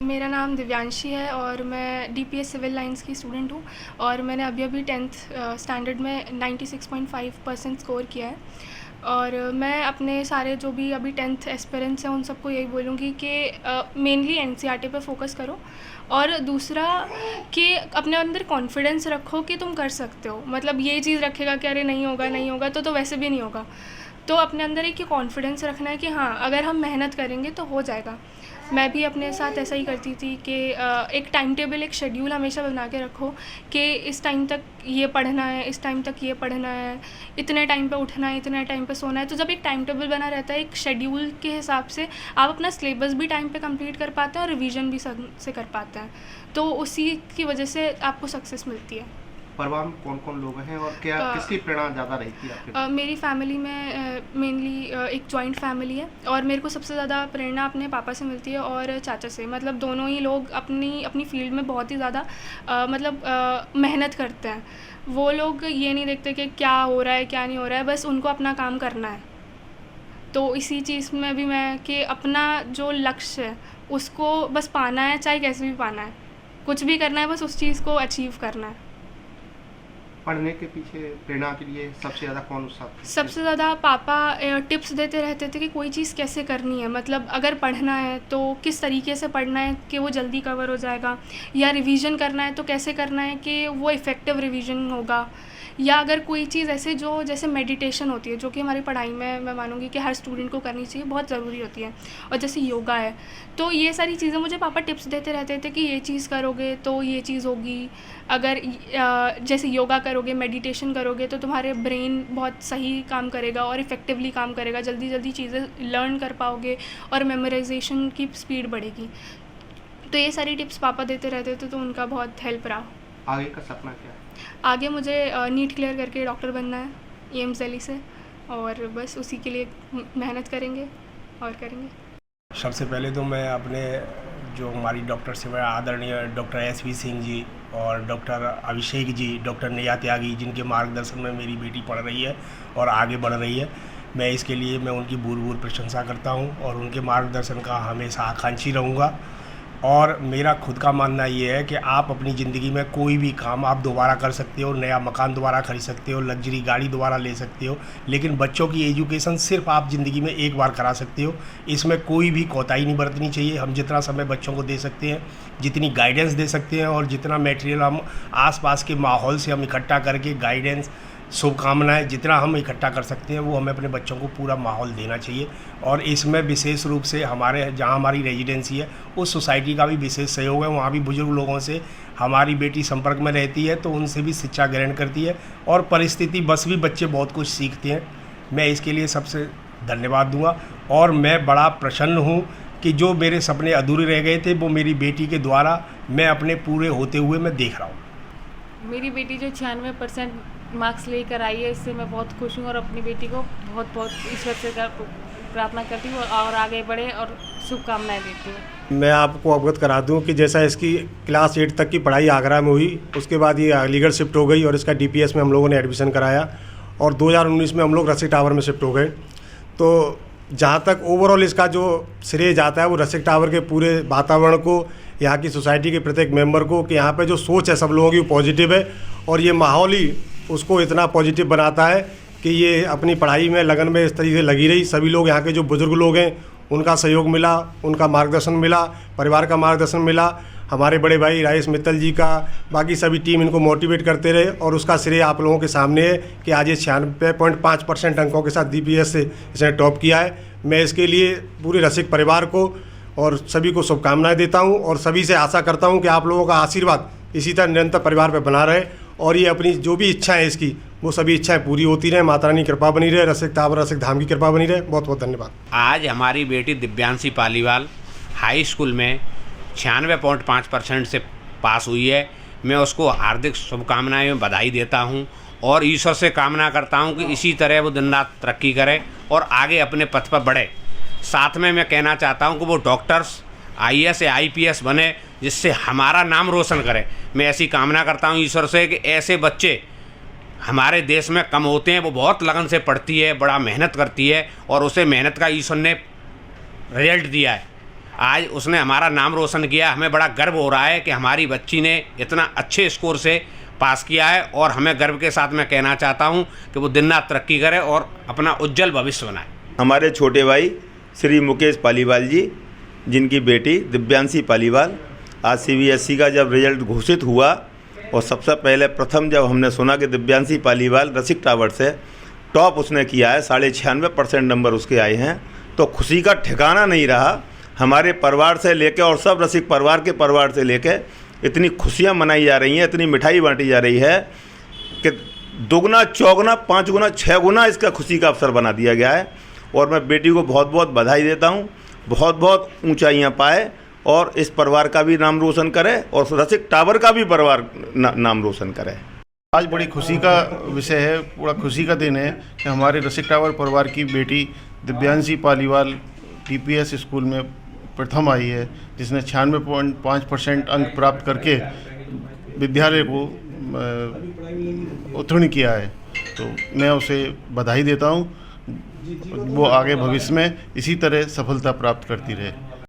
मेरा नाम दिव्यांशी है और मैं डीपीएस सिविल लाइंस की स्टूडेंट हूँ और मैंने अभी 10th स्टैंडर्ड में 96.5% स्कोर किया है। और मैं अपने सारे जो भी अभी 10th एस्पिरेंट्स हैं उन सबको यही बोलूँगी कि मेनली एनसीईआरटी पे फोकस करो और दूसरा कि अपने अंदर कॉन्फिडेंस रखो कि तुम कर सकते हो। मतलब ये चीज़ रखेगा कि अरे नहीं होगा तो वैसे भी नहीं होगा। तो अपने अंदर एक कॉन्फिडेंस रखना है कि हाँ, अगर हम मेहनत करेंगे तो हो जाएगा। मैं भी अपने साथ ऐसा ही करती थी कि एक टाइम टेबल, एक शेड्यूल हमेशा बना के रखो कि इस टाइम तक ये पढ़ना है, इस टाइम तक ये पढ़ना है, इतने टाइम पे उठना है, इतने टाइम पे सोना है। तो जब एक टाइम टेबल बना रहता है एक शेड्यूल के हिसाब से, आप अपना सिलेबस भी टाइम पे कंप्लीट कर पाते हैं और रिवीजन भी से कर पाते हैं। तो उसी की वजह से आपको सक्सेस मिलती है। परिवार में कौन कौन लोग हैं और क्या किसकी प्रेरणा ज़्यादा रहती है आपके? मेरी फैमिली में मेनली एक जॉइंट फैमिली है और मेरे को सबसे ज़्यादा प्रेरणा अपने पापा से मिलती है और चाचा से। मतलब दोनों ही लोग अपनी फील्ड में बहुत ही ज़्यादा मेहनत करते हैं। वो लोग ये नहीं देखते कि क्या हो रहा है क्या नहीं हो रहा है, बस उनको अपना काम करना है। तो इसी चीज़ में भी मैं कि अपना जो लक्ष्य है उसको बस पाना है, चाहे कैसे भी पाना है, कुछ भी करना है, बस उस चीज़ को अचीव करना है। पढ़ने के पीछे प्रेरणा के लिए सबसे ज़्यादा कौन उत्साह? सबसे ज़्यादा पापा टिप्स देते रहते थे कि कोई चीज़ कैसे करनी है। मतलब अगर पढ़ना है तो किस तरीके से पढ़ना है कि वो जल्दी कवर हो जाएगा, या रिवीजन करना है तो कैसे करना है कि वो इफ़ेक्टिव रिवीजन होगा, या अगर कोई चीज़ ऐसे जो जैसे मेडिटेशन होती है जो कि हमारी पढ़ाई में मैं मानूंगी कि हर स्टूडेंट को करनी चाहिए, बहुत ज़रूरी होती है, और जैसे योगा है, तो ये सारी चीज़ें मुझे पापा टिप्स देते रहते थे कि ये चीज़ करोगे तो ये चीज़ होगी। अगर जैसे योगा करोगे, मेडिटेशन करोगे तो तुम्हारे ब्रेन बहुत सही काम करेगा और इफ़ेक्टिवली काम करेगा, जल्दी जल्दी चीज़ें लर्न कर पाओगे और मेमोराइजेशन की स्पीड बढ़ेगी। तो ये सारी टिप्स पापा देते रहते थे, तो उनका बहुत हेल्प रहा। आगे का सपना क्या है? आगे मुझे नीट क्लियर करके डॉक्टर बनना है एम्स दिल्ली से, और बस उसी के लिए मेहनत करेंगे और करेंगे। सबसे पहले तो मैं अपने जो हमारी डॉक्टर से मैं आदरणीय डॉक्टर SV सिंह जी और डॉक्टर अभिषेक जी, डॉक्टर नेहा त्यागी, जिनके मार्गदर्शन में मेरी बेटी पढ़ रही है और आगे बढ़ रही है, मैं इसके लिए मैं उनकी भूर प्रशंसा करता हूं और उनके मार्गदर्शन का हमेशा आकांक्षी रहूँगा। और मेरा खुद का मानना ये है कि आप अपनी ज़िंदगी में कोई भी काम आप दोबारा कर सकते हो, नया मकान दोबारा खरीद सकते हो, लग्जरी गाड़ी दोबारा ले सकते हो, लेकिन बच्चों की एजुकेशन सिर्फ आप ज़िंदगी में एक बार करा सकते हो। इसमें कोई भी कोताही नहीं बरतनी चाहिए। हम जितना समय बच्चों को दे सकते हैं, जितनी गाइडेंस दे सकते हैं और जितना मटेरियल हम आसपास के माहौल से हम इकट्ठा करके गाइडेंस, शुभकामनाएं जितना हम इकट्ठा कर सकते हैं, वो हमें अपने बच्चों को पूरा माहौल देना चाहिए। और इसमें विशेष रूप से हमारे जहाँ हमारी रेजिडेंसी है उस सोसाइटी का भी विशेष सहयोग है। वहाँ भी बुजुर्ग लोगों से हमारी बेटी संपर्क में रहती है, तो उनसे भी शिक्षा ग्रहण करती है और परिस्थिति बस भी बच्चे बहुत कुछ सीखते हैं। मैं इसके लिए सबसे धन्यवाद दूँगा और मैं बड़ा प्रसन्न हूँ कि जो मेरे सपने अधूरे रह गए थे वो मेरी बेटी के द्वारा मैं अपने पूरे होते हुए मैं देख रहा हूँ। मेरी बेटी जो 96% मार्क्स लेकर आई है, इससे मैं बहुत खुश हूँ और अपनी बेटी को बहुत बहुत ईश्वर से प्रार्थना करती हूँ और आगे बढ़े और शुभकामनाएं देती हूँ। मैं आपको अवगत करा दूँ कि जैसा इसकी क्लास 8 तक की पढ़ाई आगरा में हुई, उसके बाद ये अलीगढ़ शिफ्ट हो गई और इसका DPS में हम लोगों ने एडमिशन कराया और 2019 में हम लोग रसिक टावर में शिफ्ट हो गए। तो जहाँ तक ओवरऑल इसका जो श्रेय जाता है वो रसिक टावर के पूरे वातावरण को, यहाँ की सोसाइटी के प्रत्येक मेंबर को, कि यहाँ पे जो सोच है सब लोगों की पॉजिटिव है और ये माहौल ही उसको इतना पॉजिटिव बनाता है कि ये अपनी पढ़ाई में लगन में इस तरीके से लगी रही। सभी लोग, यहाँ के जो बुज़ुर्ग लोग हैं उनका सहयोग मिला, उनका मार्गदर्शन मिला, परिवार का मार्गदर्शन मिला, हमारे बड़े भाई राजेश मित्तल जी का, बाकी सभी टीम इनको मोटिवेट करते रहे और उसका श्रेय आप लोगों के सामने है कि आज ये 96.5% अंकों के साथ DPS से इसने टॉप किया है। मैं इसके लिए पूरे रसिक परिवार को और सभी को शुभकामनाएं देता हूं और सभी से आशा करता हूं कि आप लोगों का आशीर्वाद इसी तरह निरंतर परिवार पर बना रहे और ये अपनी जो भी इच्छाएं इसकी वो सभी इच्छाएं पूरी होती रहें। माता रानी की कृपा बनी रहे, रसिक टावर रसिक धाम की कृपा बनी रहे। बहुत बहुत धन्यवाद। आज हमारी बेटी दिव्यांशी पालीवाल हाई स्कूल में 96.5% से पास हुई है। मैं उसको हार्दिक शुभकामनाएं, बधाई देता हूं और ईश्वर से कामना करता हूं कि इसी तरह वो दिन रात तरक्की करे और आगे अपने पथ पर बढ़े। साथ में मैं कहना चाहता हूं कि वो डॉक्टर्स, IAS या IPS बने, जिससे हमारा नाम रोशन करे। मैं ऐसी कामना करता हूं ईश्वर से कि ऐसे बच्चे हमारे देश में कम होते हैं। वो बहुत लगन से पढ़ती है, बड़ा मेहनत करती है और उसे मेहनत का ईश्वर ने रिजल्ट दिया है। आज उसने हमारा नाम रोशन किया। हमें बड़ा गर्व हो रहा है कि हमारी बच्ची ने इतना अच्छे स्कोर से पास किया है और हमें गर्व के साथ मैं कहना चाहता हूं कि वो दिन रात तरक्की करे और अपना उज्जवल भविष्य बनाए। हमारे छोटे भाई श्री मुकेश पालीवाल जी, जिनकी बेटी दिव्यांशी पालीवाल, आज CBSE का जब रिजल्ट घोषित हुआ और सबसे पहले प्रथम जब हमने सुना कि दिव्यांशी पालीवाल रसिक टावर से टॉप उसने किया है, 96% नंबर उसके आए हैं, तो खुशी का ठिकाना नहीं रहा। हमारे परिवार से लेके और सब रसिक परिवार के परिवार से लेके इतनी खुशियां मनाई जा रही हैं, इतनी मिठाई बांटी जा रही है कि दुगना चौगुना 5 गुना 6 गुना इसका खुशी का अवसर बना दिया गया है। और मैं बेटी को बहुत बहुत बधाई देता हूँ, बहुत बहुत ऊंचाइयाँ पाए और इस परिवार का भी नाम रोशन करे और रसिक टावर का भी परिवार नाम रोशन करे। आज बड़ी खुशी का विषय है, बड़ा खुशी का दिन है कि हमारे रसिक टावर परिवार की बेटी दिव्यांशी पालीवाल DPS स्कूल में प्रथम आई है, जिसने 96.5% अंक प्राप्त करके विद्यालय को उत्तीर्ण किया है। तो मैं उसे बधाई देता हूँ, वो आगे भविष्य में इसी तरह सफलता प्राप्त करती रहे।